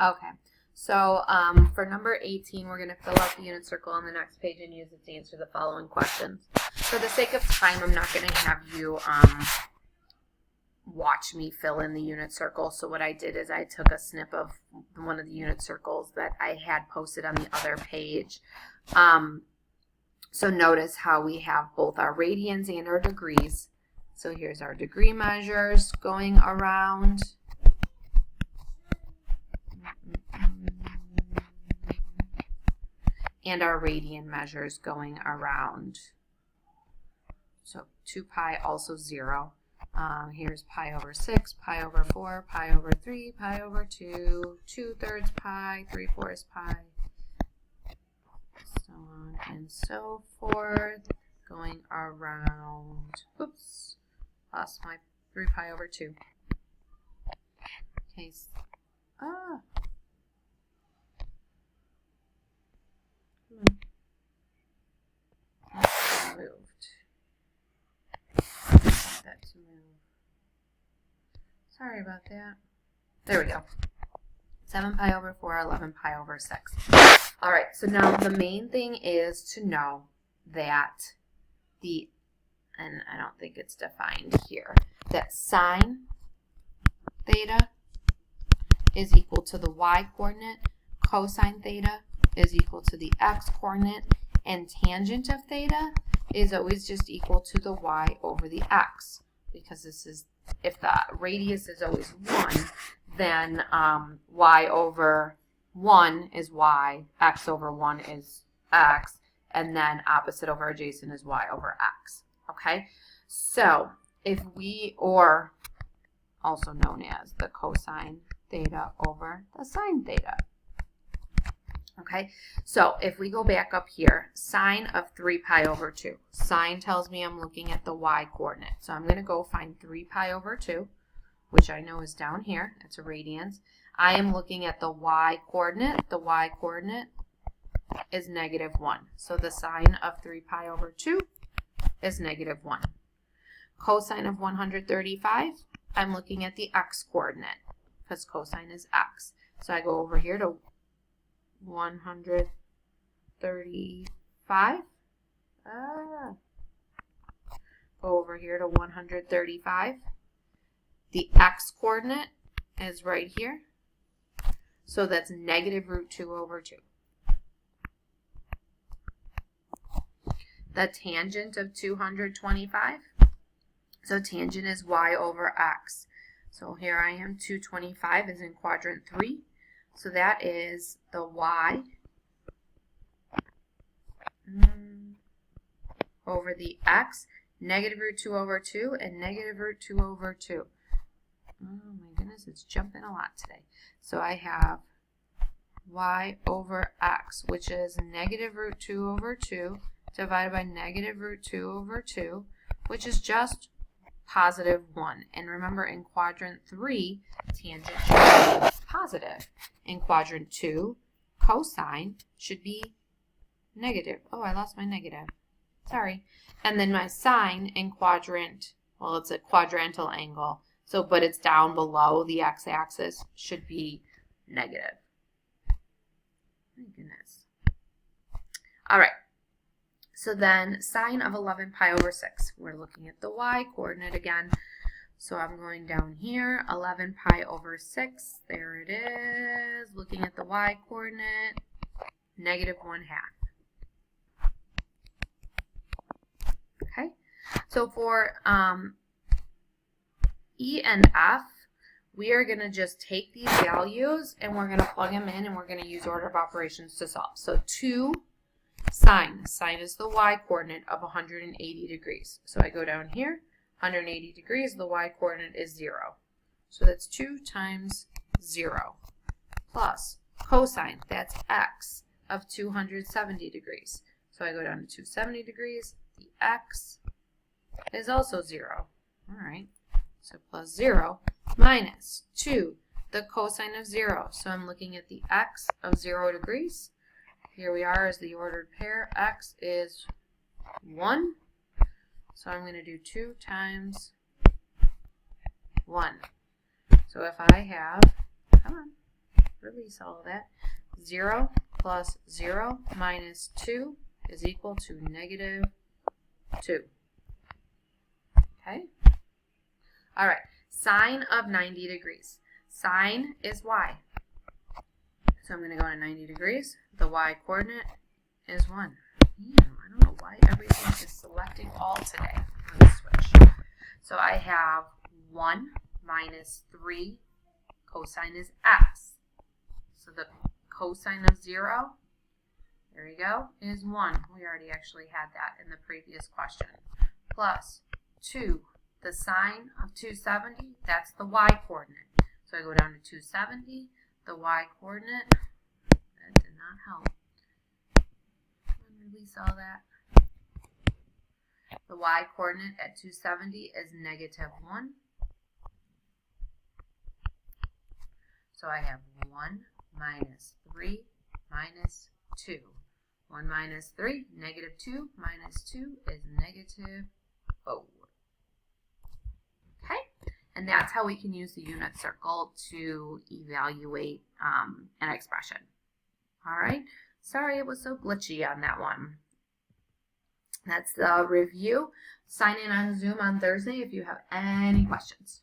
Okay, so for number 18, we're going to fill out the unit circle on the next page and use it to answer the following questions. For the sake of time, I'm not going to have you watch me fill in the unit circle. So what I did is I took a snip of one of the unit circles that I had posted on the other page. So notice how we have both our radians and our degrees. So here's our degree measures going around. And our radian measures going around. So 2 pi, also 0. Here's pi over 6, pi over 4, pi over 3, pi over 2, 2/3 pi, 3/4 pi, so on and so forth, going around. Oops, lost my 3 pi over 2. Okay, That's moved. That to move. Sorry about that. There we go. 7 pi over 4, 11 pi over 6. All right, so now the main thing is to know that and I don't think it's defined here, that sine theta is equal to the y coordinate, cosine theta is equal to the x coordinate, and tangent of theta is always just equal to the y over the x, because this is, if the radius is always 1, then y over 1 is y, x over 1 is x, and then opposite over adjacent is y over x. Okay, so if we, or also known as the cosine theta over the sine theta. Okay, so if we go back up here, sine of 3 pi over 2. Sine tells me I'm looking at the y coordinate. So I'm going to go find 3 pi over 2, which I know is down here. It's a radians. I am looking at the y coordinate. The y coordinate is -1. So the sine of 3 pi over 2 is -1. Cosine of 135, I'm looking at the x coordinate, because cosine is x. So I go over here to 135. Go over here to 135. The x coordinate is right here. So that's -√2 over 2. The tangent of 225. So tangent is y over x. So here I am, 225 is in quadrant 3. So that is the y over the x, -√2 over 2, and -√2 over 2. Oh my goodness, it's jumping a lot today. So I have y over x, which is -√2 over 2, divided by -√2 over 2, which is just +1. And remember, in quadrant 3, tangent should be positive. In quadrant 2, cosine should be negative. Oh, I lost my negative. Sorry. And then my sine in quadrant, well, it's a quadrantal angle, so but it's down below the x-axis, should be negative. My goodness. All right. So then sine of 11 pi over 6. We're looking at the y coordinate again. So I'm going down here, 11 pi over 6. There it is. Looking at the y coordinate, -1/2. Okay. So for E and F, we are going to just take these values and we're going to plug them in and we're going to use order of operations to solve. So 2 sine. Sine is the y coordinate of 180 degrees. So I go down here, 180 degrees, the y coordinate is 0. So that's 2 times 0 plus cosine, that's x, of 270 degrees. So I go down to 270 degrees, the x is also 0. All right, so plus 0 minus 2, the cosine of 0. So I'm looking at the x of 0 degrees. Here we are as the ordered pair. X is 1. So I'm going to do 2 times 1. So if I have, come on, release all of that. 0 plus 0 minus 2 is equal to negative 2. Okay? All right. Sine of 90 degrees. Sine is y. So I'm going to go to 90 degrees. The y coordinate is 1. I don't know why everything is selecting all today. Let me switch. So I have 1 minus 3. Cosine is x. So the cosine of 0, there you go, is 1. We already actually had that in the previous question. Plus 2. The sine of 270, that's the y coordinate. So I go down to 270. The y coordinate, that did not help. Release all that. The y coordinate at 270 is negative 1. So I have 1 minus 3 minus 2. 1 minus 3, negative 2 minus 2 is negative 0. Okay? And that's how we can use the unit circle to evaluate an expression. All right? Sorry it was so glitchy on that one. That's the review. Sign in on Zoom on Thursday if you have any questions.